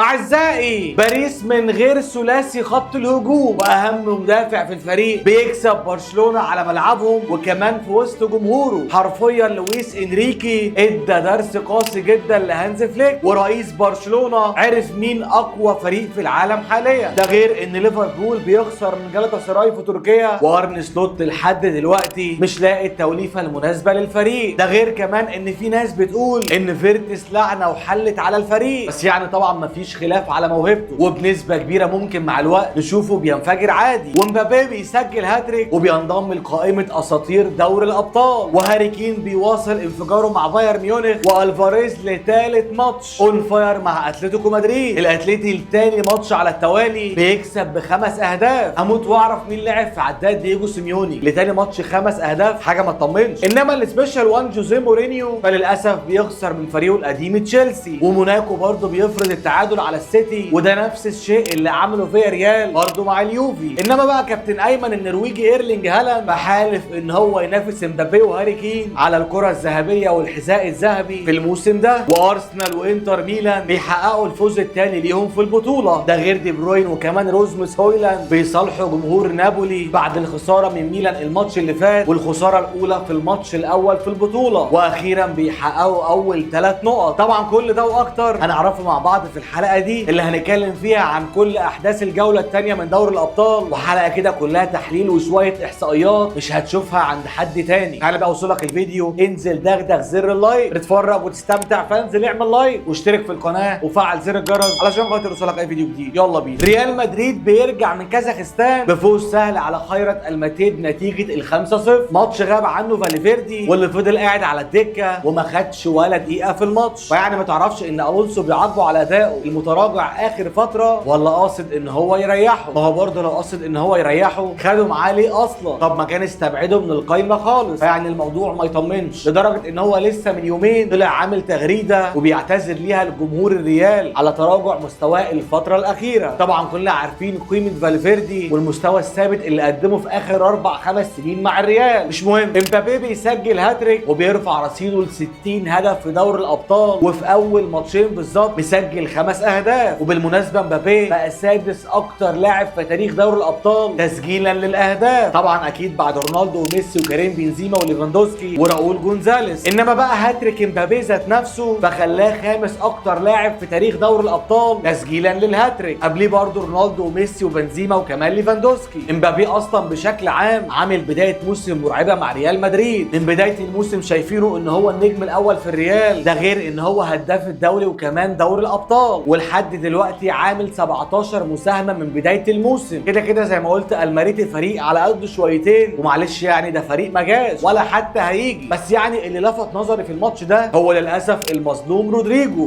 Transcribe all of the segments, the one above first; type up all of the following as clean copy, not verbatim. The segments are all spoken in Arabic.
أعزائي، باريس من غير ثلاثي خط الهجوم وأهم مدافع في الفريق بيكسب برشلونة على ملعبهم وكمان في وسط جمهوره. حرفيا لويس إنريكي ادى درس قاسي جدا لهانز فليك، ورئيس برشلونة عرف مين أقوى فريق في العالم حاليا. ده غير إن ليفربول بيخسر من جالاتا سراي في تركيا، وارن سلوت لحد دلوقتي مش لاقي التوليفة المناسبة للفريق. ده غير كمان إن في ناس بتقول إن فيرتس لعنة وحلت على الفريق، بس يعني طبعا مفيش خلاف على موهبته، وبنسبه كبيره ممكن مع الوقت نشوفه بينفجر عادي. ومبابي بيسجل هاتريك وبينضم لقائمه اساطير دوري الابطال، وهاري كين بيواصل انفجاره مع بايرن ميونخ، والفاريز لثالث ماتش اون فاير مع اتلتيكو مدريد. الاتليتي لتاني ماتش على التوالي بيكسب ب5 اهداف. هموت واعرف مين لعب في عداد دييجو سيميوني لتاني ماتش 5 اهداف، حاجه ما تطمنش. انما السبيشال وان جوزيه مورينيو فللاسف بيخسر من فريقه القديم تشيلسي، وموناكو برضه بيفرض التعادل على السيتي، وده نفس الشيء اللي عمله فيا ريال برضه مع اليوفي. انما بقى كابتن ايمن النرويجي ايرلينج هالاند بحالف ان هو ينافس مبابي وهاري كين على الكره الذهبيه والحذاء الذهبي في الموسم ده، وارسنال وانتر ميلان بيحققوا الفوز الثاني ليهم في البطوله. ده غير دي بروين وكمان روزموس هويلاند بيصالحوا جمهور نابولي بعد الخساره من ميلان الماتش اللي فات والخساره الاولى في الماتش الاول في البطوله، واخيرا بيحققوا اول 3 نقط. طبعا كل ده واكتر هنعرفه مع بعض في الحلقه دي اللي هنتكلم فيها عن كل احداث الجوله الثانيه من دوري الابطال، وحلقه كده كلها تحليل وشويه احصائيات مش هتشوفها عند حد تاني. تعالى بقى اوصلك الفيديو، انزل دغدغ زر اللايك تتفرج وتستمتع، فانزل اعمل لايك واشترك في القناه وفعل زر الجرس علشان خاطر يوصلك اي فيديو جديد. يلا بينا. ريال مدريد بيرجع من كازاخستان بفوز سهل على خيرت الماتيد بنتيجه 5-0. ماتش غاب عنه فالفيردي واللي فضل قاعد على الدكه وما خدش ولا دقيقه في الماتش، فيعني ما تعرفش ان الونسو بيعاقبه على ادائه المتراجع اخر فتره ولا قاصد ان هو يريحه. ما هو برضه لو قاصد ان هو يريحه خده معاه ليه اصلا؟ طب ما كان استبعده من القايمه خالص. فيعني الموضوع ما يطمنش، لدرجه ان هو لسه من يومين طلع عامل تغريده وبيعتذر ليها لجمهور الريال على تراجع مستواه الفتره الاخيره. طبعا كلنا عارفين قيمه فالفيردي والمستوى الثابت اللي قدمه في اخر 4-5 سنين مع الريال. مش مهم، امبابي بيسجل هاتريك وبيرفع رصيده ل 60 هدف في دوري الابطال، وفي اول ماتشين بالظبط مسجل 5 اهداف. وبالمناسبه مبابي بقى سادس اكتر لاعب في تاريخ دوري الابطال تسجيلا للاهداف، طبعا اكيد بعد رونالدو وميسي وكريم بنزيما وليفاندوسكي وراؤول جونزاليس. انما بقى هاتريك مبابي ذات نفسه فخلاه خامس اكتر لاعب في تاريخ دوري الابطال تسجيلا للهاتريك، قبليه برضه رونالدو وميسي وبنزيما وكمان ليفاندوسكي. مبابي اصلا بشكل عام عامل بدايه موسم مرعبه مع ريال مدريد. من بدايه الموسم شايفينه ان هو النجم الاول في الريال، ده غير ان هو هداف الدوري وكمان دوري الابطال، ولحد دلوقتي عامل 17 مساهمه من بدايه الموسم. كده كده زي ما قلت الماريت الفريق على قد شويتين، ومعلش يعني ده فريق ما جاش ولا حتى هيجي. بس يعني اللي لفت نظري في الماتش ده هو للاسف المظلوم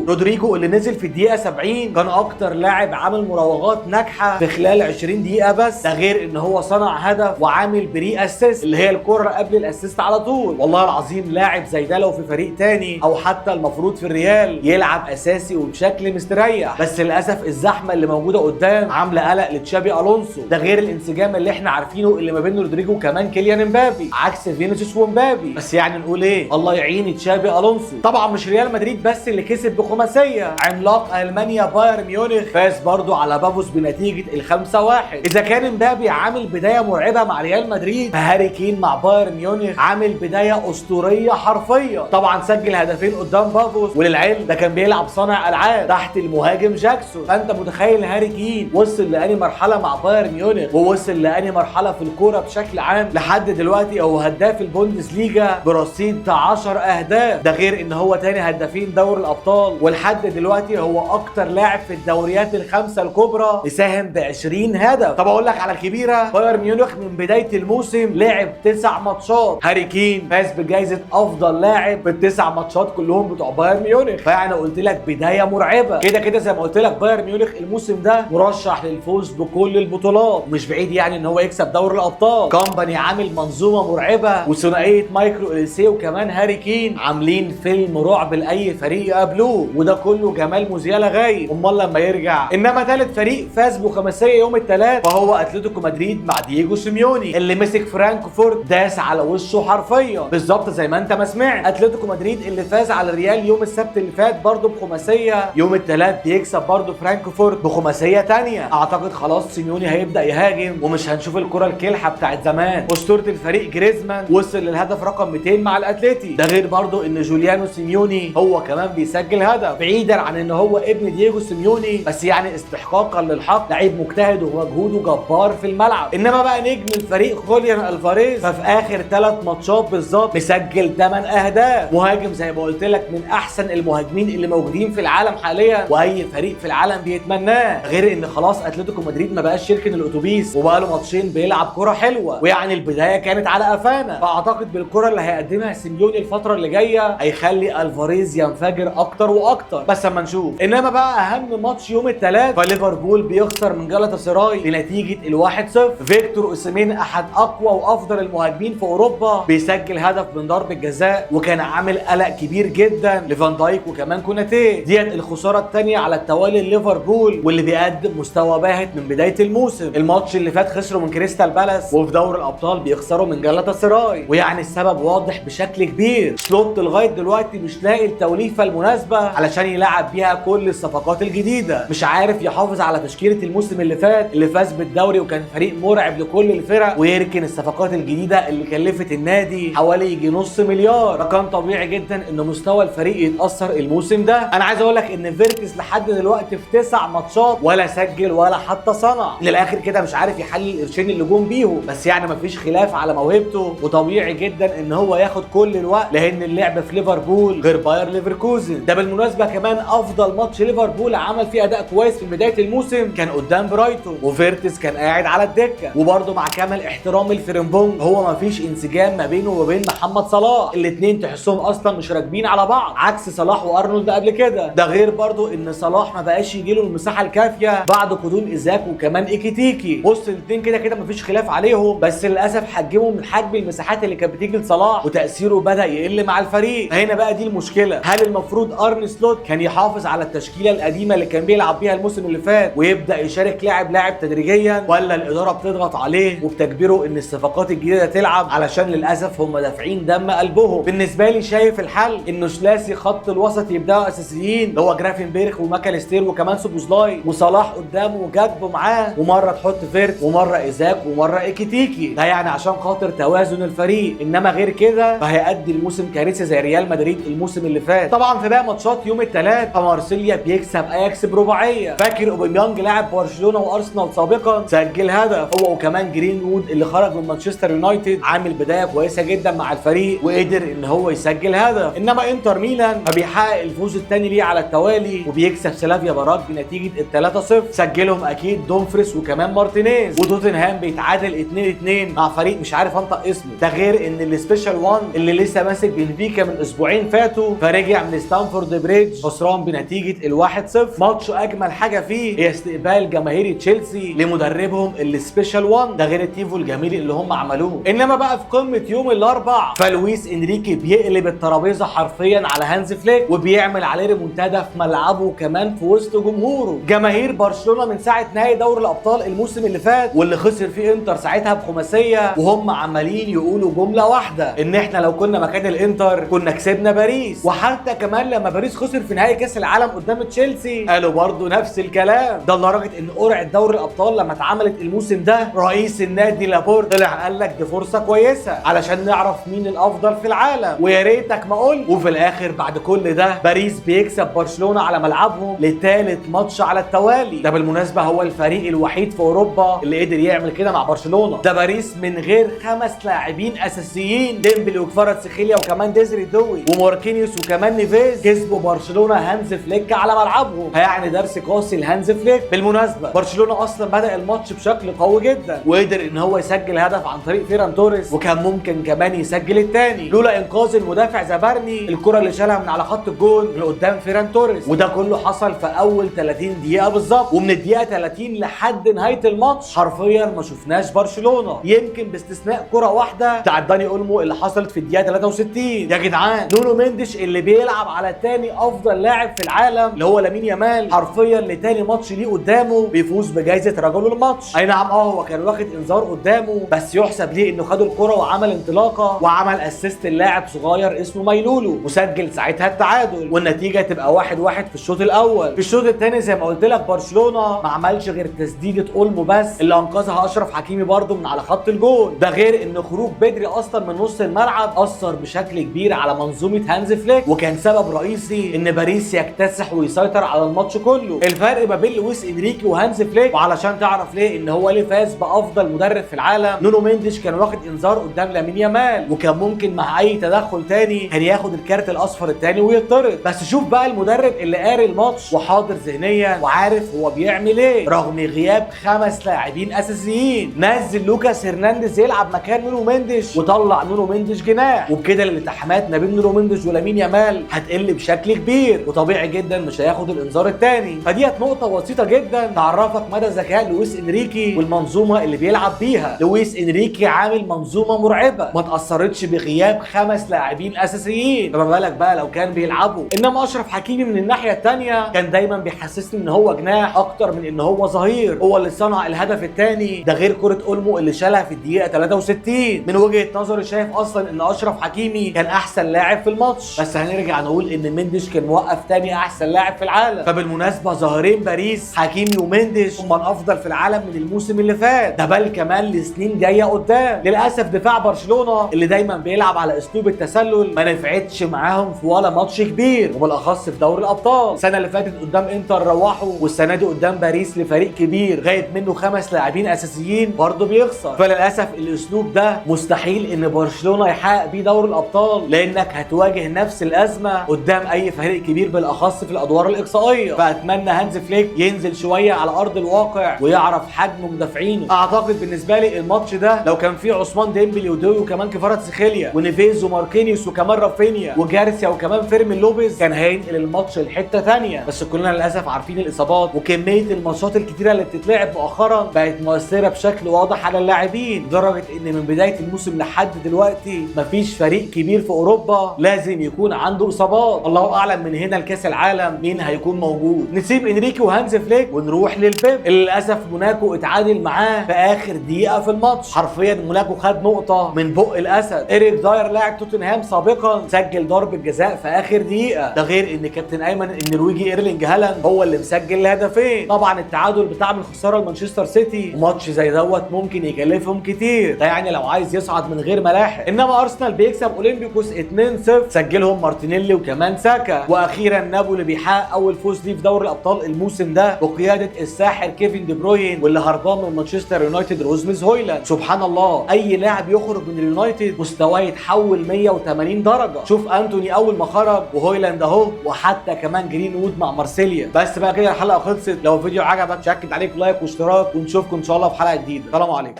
رودريجو اللي نزل في الدقيقه 70 كان اكتر لاعب عامل مراوغات ناجحه في خلال 20 دقيقه بس. ده غير ان هو صنع هدف وعامل بري اسيست اللي هي الكره قبل الاسيست على طول. والله العظيم لاعب زي ده لو في فريق تاني او حتى المفروض في الريال يلعب اساسي وبشكل مستريح، بس للاسف الزحمه اللي موجوده قدام عامله قلق لتشابي الونسو. ده غير الانسجام اللي احنا عارفينه اللي ما بين رودريجو وكمان كيليان امبابي عكس فينيسيوس ومبابي. بس يعني نقول ايه، الله يعين تشابي الونسو. طبعا مش ريال مدريد بس اللي كسب بخماسيه، عملاق المانيا بايرن ميونخ فاز برضو على بافوس بنتيجه 5-1. اذا كان امبابي عامل بدايه مرعبه مع ريال مدريد، فهاري كين مع بايرن ميونخ عامل بدايه اسطوريه حرفيا. طبعا سجل هدفين قدام بافوس، وللعلم ده كان بيلعب صانع العاب تحت المهاجم جاكسون. فانت متخيل هاري كين وصل لاني مرحله مع بايرن ميونخ ووصل لاني مرحله في الكوره بشكل عام. لحد دلوقتي هو هداف البوندسليجا برصيد 10 اهداف، ده غير ان هو تاني هدافين دوري الابطال، ولحد دلوقتي هو اكتر لاعب في الدوريات الخمسه الكبرى يساهم ب 20 هدف. طب اقول لك على الكبيره، بايرن ميونخ من بدايه الموسم لعب 9 ماتشات، هاري كين فاز بجائزه افضل لاعب في ال9 ماتشات كلهم بتوع بايرن ميونخ. فيعني قلت لك بدايه مرعبه. كده كده زي ما قلت لك بايرن ميونخ الموسم ده مرشح للفوز بكل البطولات، ومش بعيد يعني ان هو يكسب دوري الابطال. كامباني عامل منظومه مرعبه، وثنائيه مايكرو إليسيه وكمان هاري كين عاملين فيلم رعب لاي فريق يقابلوه، وده كله جمال موزيالا غايب، امال لما يرجع. انما ثالث فريق فاز بخماسيه يوم الثلاث فهو اتلتيكو مدريد مع دييجو سيميوني اللي مسك فرانكفورت داس على وشه حرفيا بالظبط زي ما انت ما سمعت. اتلتيكو مدريد اللي فاز على الريال يوم السبت اللي فات برضه بخماسيه، يوم الثلاث بيكسب برضه فرانكفورت بخماسيه تانية. اعتقد خلاص سيميوني هيبدا يهاجم ومش هنشوف الكره الكلحه بتاعت زمان. اسطوره الفريق جريزمان وصل للهدف رقم 200 مع الاتليتي. ده غير برضه ان جوليانو سيميوني هو كمان بيسجل هدف، بعيدا عن ان هو ابن دييجو سيميوني، بس يعني استحقاقا للحق لعيب مجتهد ومجهوده جبار في الملعب. انما بقى نجم الفريق خوليان الفاريز ففي اخر 3 ماتشات بالظبط مسجل 8 اهداف. مهاجم زي ما قلت لك من احسن المهاجمين اللي موجودين في العالم حاليا، واي فريق في العالم بيتمناه. غير ان خلاص اتلتيكو مدريد ما بقاش يركن الاتوبيس وبقى له ماتشين بيلعب كره حلوه، ويعني البدايه كانت على قفانا. فاعتقد بالكره اللي هيقدمها سيميوني الفتره اللي جايه هيخلي الفاريز ينفجر اكتر واكتر، بس اما نشوف. انما بقى اهم ماتش يوم الثلاث فليفربول بيخسر من جالاتا سراي لنتيجه 1-0. فيكتور اوسيمين احد اقوى وافضل المهاجمين في اوروبا بيسجل هدف من ضربه جزاء، وكان عامل قلق كبير جدا لفان دايك وكمان كوناتيه. ديت الخساره الثانيه على التوالي لليفربول واللي بيقدم مستوى باهت من بدايه الموسم. الماتش اللي فات خسروا من كريستال بالاس، وفي دوري الابطال بيخسروا من جالاتا سراي، ويعني السبب واضح بشكل كبير. سلوت لغايه دلوقتي مش لاقي التوليفه المناسبه علشان يلعب بيها كل الصفقات الجديده، مش عارف يحافظ على تشكيله الموسم اللي فات اللي فاز بالدوري وكان فريق مرعب لكل الفرق، ويركن الصفقات الجديده اللي كلفت النادي حوالي يجي نص مليار. فكان طبيعي جدا ان مستوى الفريق يتاثر الموسم ده. انا عايز اقول لك ان فيرتس لحد دلوقتي في 9 ماتشات ولا سجل ولا حتى صنع. من الاخر كده مش عارف يحلل القرشين اللي جم بيهم، بس يعني مفيش خلاف على موهبته، وطبيعي جدا ان هو ياخد كل الوقت لان اللعب في ليفربول غير باير ليفركوزن. ده بالمناسبه كمان افضل ماتش ليفربول عمل فيه اداء كويس في بدايه الموسم كان قدام برايتون، وفيرتس كان قاعد على الدكه. وبرده مع كامل احترام الفريمبونج هو مفيش انسجام ما بينه وبين محمد صلاح، الاثنين تحسهم اصلا مش راكبين على بعض عكس صلاح وارنولد قبل كده. ده غير برده ان صلاح ما بقاش يجيله المساحه الكافيه بعد قدوم ايزاك وكمان ايكيتيكي. بص الاثنين كده كده مفيش خلاف عليهم، بس للاسف حجموا من حجم المساحات اللي كانت بتيجي لصلاح وتاثيره بدا يقل مع الفريق. هنا بقى دي المشكله، هل المفروض ارن سلوت كان يحافظ على التشكيله القديمه اللي كان بيلعب بيها الموسم اللي فات ويبدا يشارك لاعب تدريجيا، ولا الاداره بتضغط عليه وبتجبره ان الصفقات الجديده تلعب علشان للاسف هم دافعين دم قلبهم؟ بالنسبه لي شايف الحل انه ثلاثي خط الوسط يبداوا اساسيين اللي هو جرافنبيرخ وماكاليستير وكمان سوبوزلاي، وصلاح قدامه وجاكبو معاه، ومره تحط فيرت ومره ايزاك ومره ايكيتيكي. ده يعني عشان خاطر توازن الفريق، انما غير كده فهيأدي الموسم كارثه زي ريال مدريد الموسم اللي فات. طبعا في باقي ماتشات يوم الثلاث فمارسيليا بيكسب اياكس برباعيه. فاكر اوباميانج لاعب برشلونه وارسنال سابقا سجل هدف، هو وكمان جرين وود اللي خرج من مانشستر يونايتد عامل بدايه كويسه جدا مع الفريق وقدر ان هو يسجل هدف. انما انتر ميلان فبيحقق الفوز الثاني ليه على التوالي وبيكسب سلافيا براغ بنتيجه 3-0. سجلهم اكيد دومفريس وكمان مارتينيز. وتوتنهام بيتعادل 2-2 مع فريق مش عارف انطق اسمه. ده غير ان السبيشال 1 اللي لسه ماسك بنفيكا من اسبوعين فاتوا فرجع من ستانفورد بريدج خسران بنتيجه 1-0. ماتش اجمل حاجه فيه هي استقبال جماهير تشيلسي لمدربهم السبيشال 1، ده غير التيفو الجميل اللي هم عملوه. انما بقى في قمه يوم الاربع فلويس انريكي بيقلب الترابيزه حرفيا على هانز فليك وبيعمل عليه ريمونتادا في ملعبه كمان في وسط جمهوره. جماهير برشلونه من ساعه نهائي دوري الابطال الموسم اللي فات واللي خسر فيه انتر ساعتها بخماسيه وهم عمالين يقولوا جمله واحده، ان احنا لو كنا مكان الانتر كنا كسبنا باريس. وحتى كمان لما باريس خسر في نهائي كاس العالم قدام تشيلسي قالوا برضه نفس الكلام. ده لدرجه ان قرعه دوري الابطال لما اتعملت الموسم ده رئيس النادي لابورت طلع قال لك دي فرصه كويسه علشان نعرف مين الافضل في العالم، ويا ريتك ما قلت. وفي الاخر بعد كل ده باريس بيكسب برشلونه على ملعبهم لثالث ماتش على التوالي. ده بالمناسبه هو الفريق الوحيد في اوروبا اللي قدر يعمل كده مع برشلونه. ده باريس من غير 5 لاعبين اساسيين، ديمبلي وكفاراتسخيليا وكمان ديزري دوي وماركينيوس وكمان نيفيز، كسبوا برشلونه هانز فليك على ملعبهم. هيعني درس قاسي لهانز فليك. بالمناسبه برشلونه اصلا بدا الماتش بشكل قوي جدا وقدر ان هو يسجل هدف عن طريق فيران توريس، وكان ممكن كمان يسجل الثاني لولا انقاذ المدافع زبرني الكره اللي شالها من على خط الجول من قدام فيران توريس. وده كله حصل في اول 30 دقيقه بالظبط، ومن الدقيقه 30 لحد نهايه الماتش حرفيا ما شفناش برشلونه، يمكن باستثناء كره واحده بتاعت داني اولمو اللي حصلت في الدقيقه 63. يا جدعان نونو مينديش اللي بيلعب على تاني افضل لاعب في العالم اللي هو لامين يامال حرفيا لتاني ماتش ليه قدامه بيفوز بجائزه رجل الماتش. اي نعم هو كان واخد انذار قدامه، بس يحسب ليه انه خد الكره وعمل انطلاقه وعمل اسيست اللاعب صغير اسمه مايلولو وسجل ساعتها التعادل، والنتيجه تبقى 1-1 في الشوط الاول. في الشوط الثاني زي ما قلت لك برشلونه ما عملش غير تسديده اولمو بس اللي انقذها اشرف حكيمي برده من على خط الجول. ده غير ان خروج بدري اصلا من نص الملعب اثر بشكل كبير على منظومه هانز فليك، وكان سبب رئيسي ان باريس يكتسح ويسيطر على الماتش كله. الفرق ما بين لويس انريكي وهانز فليك، وعلشان تعرف ليه ان هو ليه فاز بافضل مدرب في العالم، نونو مينديش كان واخد انذار قدام لامين يامال، وكان ممكن مع اي تدخل تاني كان ياخد الكارت الاصفر التاني ويطرد. بس شوف بقى المدرب اللي قاري الماتش وحاضر ذهنيا وعارف هو بيعمل ايه. رغم غياب 5 لاعبين اساسيين نزل لوكاس هرنانديز يلعب مكان نونو مينديش وطلع نونو مينديش جناح، وبكده الالتحامات ما بين نونو مينديش ولامين يامال هتقل بشكل كبير، وطبيعي جدا مش هياخد الانذار الثاني. فديت نقطه بسيطه جدا تعرفك مدى ذكاء لويس انريكي والمنظومه اللي بيلعب بيها. لويس انريكي عامل منظومه مرعبه ما تاثرتش بغياب 5 لاعبين اساسيين، فما بالك بقى لو كان بيلعبوا. انما اشرف حكيمي من الناحيه الثانيه كان دايما بيحسسني ان هو جناح اكتر من ان هو ظهير، هو اللي صنع الهدف الثاني، ده غير كره اولمو اللي شالها في الدقيقه 63. من وجهه نظري شايف اصلا ان اشرف حكيمي كان احسن لاعب في الماتش، بس هنرجع نقول ان مينديش كان موقف ثاني احسن لاعب في العالم. فبالمناسبه ظاهرين باريس حكيمي ومينديش هم الافضل في العالم من الموسم اللي فات، ده بل كمان لسنين جايه قدام. للاسف دفاع برشلونه اللي دايما بيلعب على اسلوب التسلل ما نفعتش معاهم في ولا ماتش كبير، وبالاخص في دوري الابطال. السنه اللي فاتت قدام انتر روحوا، والسنه دي قدام باريس لفريق كبير غايب منه 5 لاعبين اساسيين برضه بيخسر. فللاسف الاسلوب ده مستحيل ان برشلونه يحقق بيه دوري الابطال، لانك هتواجه نفس الازمه قدام اي فريق كبير بالاخص في الادوار الاقصائيه. فاتمنى هانز فليك ينزل شويه على ارض الواقع ويعرف حجم مدافعينه. اعتقد بالنسبه لي الماتش ده لو كان فيه عثمان ديمبلي ودوي وكمان كفاراتسخيليا ونيفيز وماركينيوس وكمان رافينيا وجارسيا وكمان فيرمين لوبيز كان هينقل الماتش لحته ثانيه. بس كلنا للاسف عارفين الاصابات وكميه الماتشات الكتيره اللي بتتلعب مؤخرا بقت مؤثره بشكل واضح على اللاعبين، لدرجه ان من بدايه الموسم لحد دلوقتي مفيش فريق كبير في اوروبا لازم يكون عنده اصابات. الله اعلم من هنا لكاس العالم مين هيكون موجود. نسيب انريكي وهانز فليك ونروح للبيب. للاسف موناكو اتعادل معاه في اخر دقيقه في الماتش، حرفيا موناكو خد نقطه من بق الاسد. إيريك داير لاعب توتنهام سابقا سجل ضربه جزاء في اخر دقيقه، ده غير ان كابتن ايمن النرويجي ايرلينج هالاند هو اللي مسجل الهدفين. طبعا التعادل بتاع من خساره لمانشستر سيتي وماتش زي دوت ممكن يكلفهم كتير، ده يعني لو عايز يصعد من غير ملاحق. انما ارسنال بيكسب اولمبيكوس 2-0 سجلهم مارتينيلي وكمان ساكا. واخيرا نابولي بيحقق اول فوز ليه في دوري الابطال الموسم ده بقياده الساحر كيفن دي بروين، واللي هربان من مانشستر يونايتد روزمز هويلاند. سبحان الله اي لاعب يخرج من اليونايتد مستواه يتحول 180 درجه. شوف انتوني اول ما خرج وهويلاند اهو، وحتى كمان جرين وود مع مارسيليا. بس بقى كده الحلقه خلصت. لو الفيديو عجبك شكد عليك لايك واشتراك، ونشوفكم ان شاء الله في حلقه جديده. سلام عليكم.